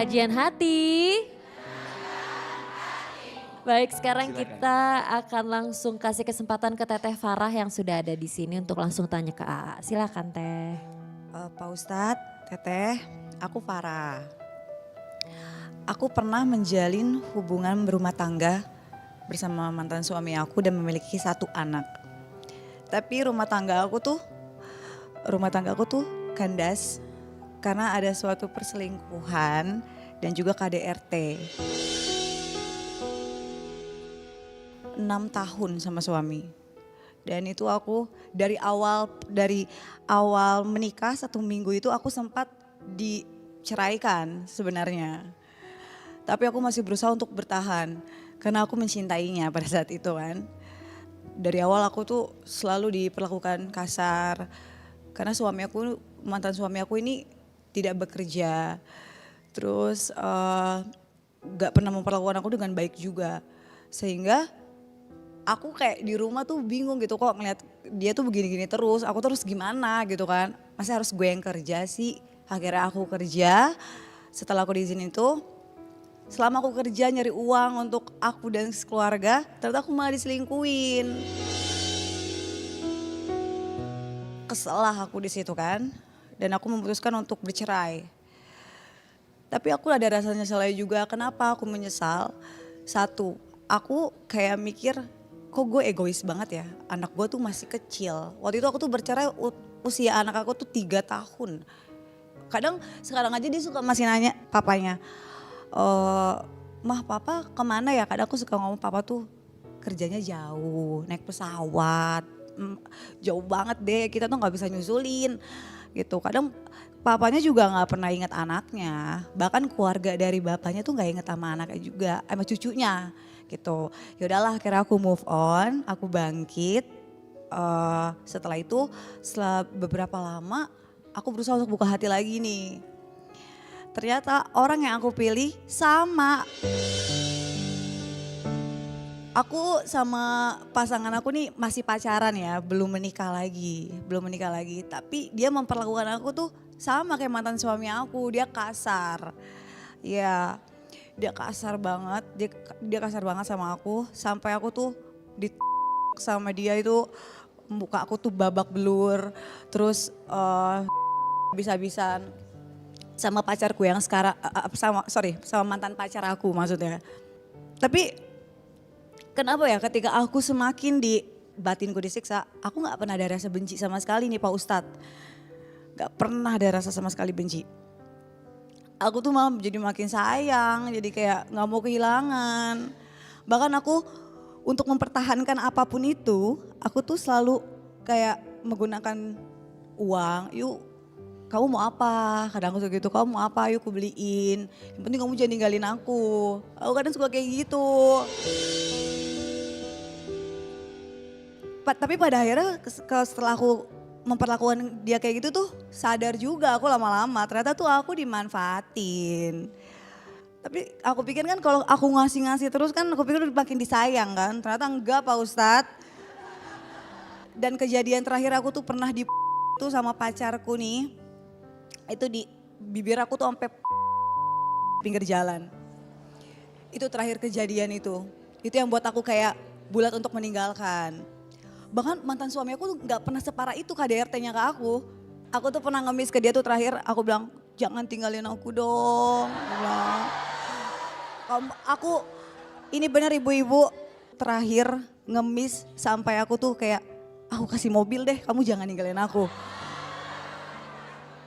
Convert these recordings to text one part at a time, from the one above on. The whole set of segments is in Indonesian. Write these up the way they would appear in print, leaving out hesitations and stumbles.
Kajian hati. Baik, sekarang Silakan. kita akan langsung kasih kesempatan ke Teteh Farah yang sudah ada di sini untuk langsung tanya ke AA. Silakan Teh. Pak Ustadz, Teteh, aku Farah. Aku pernah menjalin hubungan berumah tangga bersama mantan suami aku dan memiliki satu anak. Tapi rumah tangga aku tuh kandas karena ada suatu perselingkuhan dan juga KDRT. 6 tahun sama suami. Dan itu aku dari awal menikah 1 minggu itu aku sempat diceraikan sebenarnya. Tapi aku masih berusaha untuk bertahan karena aku mencintainya pada saat itu kan. Dari awal aku tuh selalu diperlakukan kasar karena mantan suami aku ini tidak bekerja. Terus gak pernah memperlakukan aku dengan baik juga. Sehingga aku kayak di rumah tuh bingung gitu kok ngeliat dia tuh begini-gini terus, aku terus gimana gitu kan. Masa harus gue yang kerja sih? Akhirnya aku kerja, setelah aku diizinin itu, selama aku kerja nyari uang untuk aku dan keluarga, ternyata aku malah diselingkuhin. Kesel lah aku di situ kan, dan aku memutuskan untuk bercerai. Tapi aku ada rasa nyesel juga, kenapa aku menyesal? Satu, aku kayak mikir, kok gue egois banget ya, anak gue tuh masih kecil. Waktu itu aku tuh bercerai usia anak aku tuh 3 tahun. Kadang sekarang aja dia suka masih nanya papanya, mah papa kemana ya? Kadang aku suka ngomong papa tuh kerjanya jauh, naik pesawat, jauh banget deh, kita tuh gak bisa nyusulin gitu. Kadang papanya juga gak pernah ingat anaknya, bahkan keluarga dari bapaknya tuh gak inget sama anaknya juga, sama cucunya gitu. Ya udahlah akhirnya aku move on, aku bangkit. Setelah itu, setelah beberapa lama aku berusaha untuk buka hati lagi nih. Ternyata orang yang aku pilih sama. Aku sama pasangan aku nih masih pacaran ya, belum menikah lagi. Tapi dia memperlakukan aku tuh sama kayak mantan suami aku, dia kasar. Ya, dia kasar banget, dia kasar banget sama aku. Sampai aku tuh sama dia itu muka aku tuh babak belur. Terus bisa-bisan sama pacarku yang sekarang, sama mantan pacar aku maksudnya. Tapi kenapa ya ketika aku semakin batinku disiksa, aku gak pernah ada rasa benci sama sekali nih Pak Ustadz. Gak pernah ada rasa sama sekali benci. Aku tuh malah jadi makin sayang, jadi kayak gak mau kehilangan. Bahkan aku untuk mempertahankan apapun itu, aku tuh selalu kayak menggunakan uang, yuk kamu mau apa? Kadang aku suka gitu, kamu mau apa? Yuk aku beliin. Yang penting kamu jangan ninggalin aku. Aku kadang suka kayak gitu. Tapi pada akhirnya setelah aku memperlakukan dia kayak gitu tuh sadar juga aku lama-lama ternyata tuh aku dimanfaatin. Tapi aku pikir kan kalau aku ngasih-ngasih terus kan aku pikir makin disayang kan. Ternyata enggak Pak Ustadz. Dan kejadian terakhir aku tuh pernah tuh sama pacarku nih. Itu di bibir aku tuh sampai pinggir jalan. Itu terakhir kejadian itu. Itu yang buat aku kayak bulat untuk meninggalkan. Bahkan mantan suami aku tuh gak pernah separah itu KDRT-nya ke aku. Aku tuh pernah ngemis ke dia tuh terakhir aku bilang jangan tinggalin aku dong. Aku ini bener ibu-ibu terakhir ngemis sampai aku tuh kayak aku kasih mobil deh kamu jangan ninggalin aku.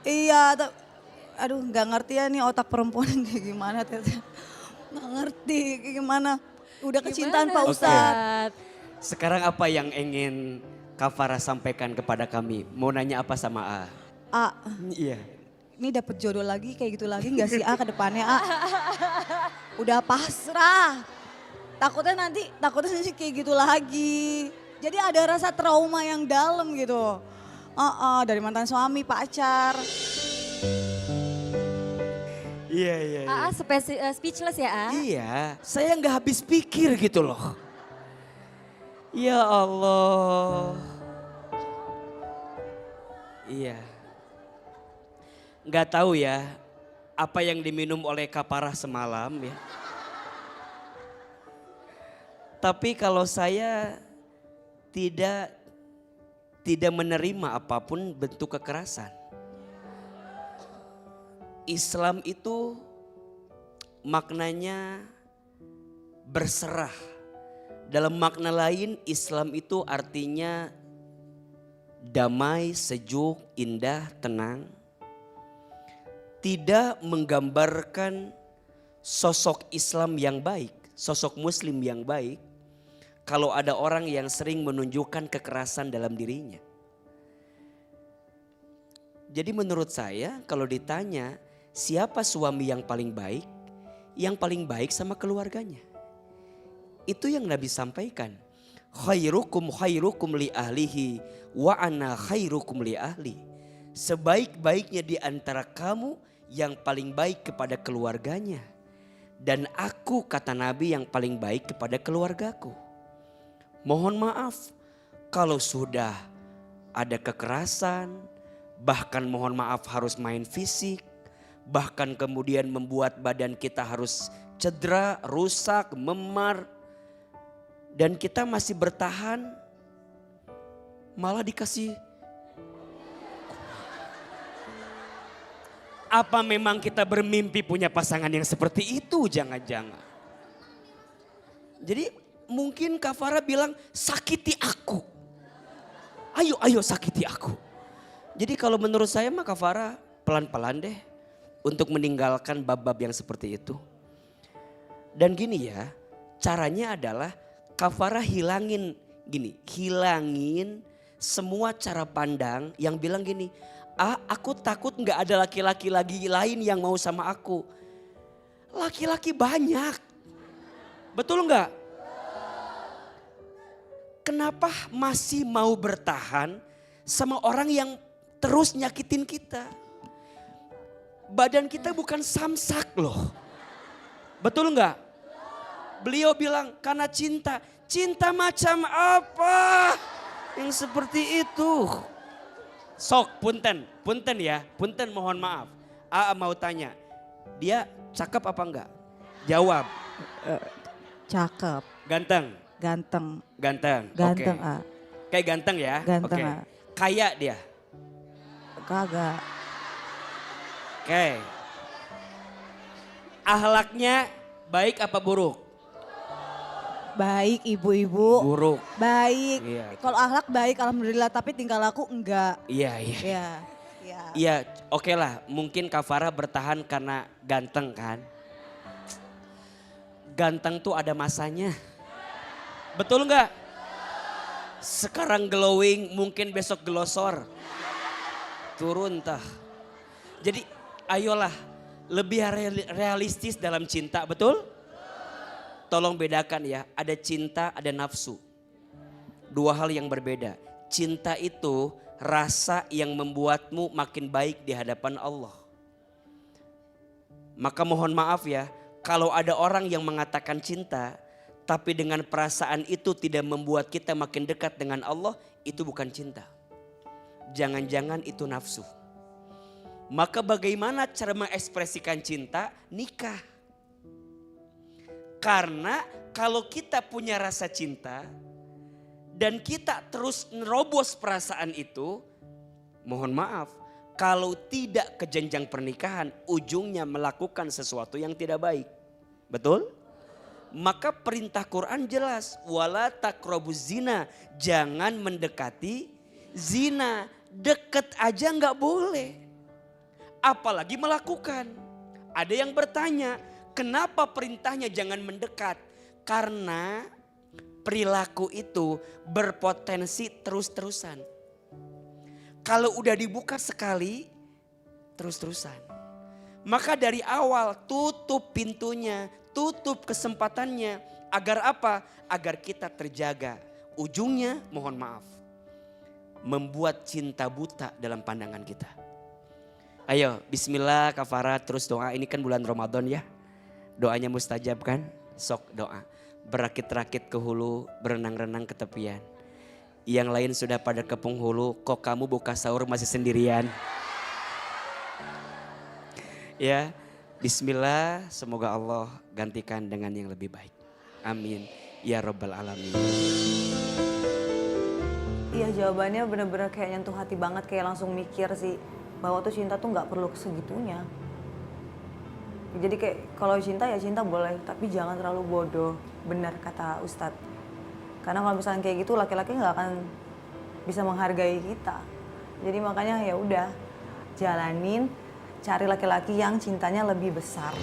Iya, aduh gak ngerti ya nih otak perempuan kayak gimana Teteh. Gak ngerti kayak gimana. Udah kecintaan Pak Ustadz. Sekarang apa yang ingin Kak Farah sampaikan kepada kami? Mau nanya apa sama A? Iya. Ini dapet jodoh lagi kayak gitu lagi gak sih A ke depannya A? Udah pasrah. Takutnya nanti kayak gitu lagi. Jadi ada rasa trauma yang dalam gitu. Dari mantan suami, pacar. Iya. AA speechless ya A? Iya, saya nggak habis pikir gitu loh. Ya Allah. Iya. Nggak tahu ya, apa yang diminum oleh kafarah semalam ya. Tapi kalau saya tidak menerima apapun bentuk kekerasan. Islam itu maknanya berserah. Dalam makna lain Islam itu artinya damai, sejuk, indah, tenang. Tidak menggambarkan sosok Islam yang baik, sosok Muslim yang baik. Kalau ada orang yang sering menunjukkan kekerasan dalam dirinya. Jadi menurut saya kalau ditanya siapa suami yang paling baik? Yang paling baik sama keluarganya. Itu yang Nabi sampaikan. Khairukum khairukum li ahlihi wa ana khairukum li ahli. Sebaik-baiknya di antara kamu yang paling baik kepada keluarganya. Dan aku kata Nabi yang paling baik kepada keluargaku. Mohon maaf kalau sudah ada kekerasan, bahkan mohon maaf harus main fisik, bahkan kemudian membuat badan kita harus cedera, rusak, memar. Dan kita masih bertahan, malah dikasih. Apa memang kita bermimpi punya pasangan yang seperti itu? Jangan-jangan. Jadi mungkin kafarah bilang sakiti aku. Ayo sakiti aku. Jadi kalau menurut saya mah kafarah pelan-pelan deh. Untuk meninggalkan bab-bab yang seperti itu. Dan gini ya, caranya adalah kafarah hilangin semua cara pandang yang bilang gini, aku takut gak ada laki-laki lagi lain yang mau sama aku. Laki-laki banyak, betul gak? Kenapa masih mau bertahan sama orang yang terus nyakitin kita? Badan kita bukan samsak loh. Betul enggak? Beliau bilang karena cinta. Cinta macam apa yang seperti itu? Sok punten ya. Punten mohon maaf. Mau tanya. Dia cakep apa enggak? Jawab. Cakep. Ganteng. Ganteng. Ganteng. Ganteng. Okay. Kayak ganteng ya? Ganteng. Okay. Kaya dia? Kagak. Oke. Ahlaknya baik apa buruk? Baik ibu-ibu. Buruk. Baik. Iya. Kalau akhlak baik alhamdulillah, tapi tingkah laku enggak. Iya. Iya, oke lah. Mungkin kafarah bertahan karena ganteng kan? Ganteng tuh ada masanya. Betul nggak? Sekarang glowing, mungkin besok glosor. Turun tah. Jadi ayolah lebih realistis dalam cinta, betul? Tolong bedakan ya, ada cinta, ada nafsu. Dua hal yang berbeda. Cinta itu rasa yang membuatmu makin baik di hadapan Allah. Maka mohon maaf ya, kalau ada orang yang mengatakan cinta, tapi dengan perasaan itu tidak membuat kita makin dekat dengan Allah, itu bukan cinta. Jangan-jangan itu nafsu. Maka bagaimana cara mengekspresikan cinta? Nikah. Karena kalau kita punya rasa cinta dan kita terus nerobos perasaan itu, mohon maaf, kalau tidak ke jenjang pernikahan, ujungnya melakukan sesuatu yang tidak baik. Betul? Maka perintah Quran jelas, wala taqrabuz zina, jangan mendekati zina. Deket aja nggak boleh. Apalagi melakukan. Ada yang bertanya, kenapa perintahnya jangan mendekat? Karena perilaku itu berpotensi terus-terusan. Kalau udah dibuka sekali, terus-terusan. Maka dari awal tutup pintunya, tutup kesempatannya. Agar apa? Agar kita terjaga. Ujungnya mohon maaf. Membuat cinta buta dalam pandangan kita. Ayo bismillah kafarah terus doa. Ini kan bulan Ramadan ya. Doanya mustajab kan? Sok doa. Berakit-rakit ke hulu, berenang-renang ke tepian. Yang lain sudah pada ke penghulu, kok kamu buka sahur masih sendirian? Ya, Bismillah, semoga Allah gantikan dengan yang lebih baik. Amin. Ya Rabbal Alamin. Iya, jawabannya bener-bener kayak nyentuh hati banget, kayak langsung mikir sih bahwa tuh cinta tuh nggak perlu segitunya. Jadi kayak kalau cinta ya cinta boleh, tapi jangan terlalu bodoh, benar kata Ustadz. Karena kalau misalnya kayak gitu laki-laki nggak akan bisa menghargai kita. Jadi makanya ya udah jalanin, cari laki-laki yang cintanya lebih besar.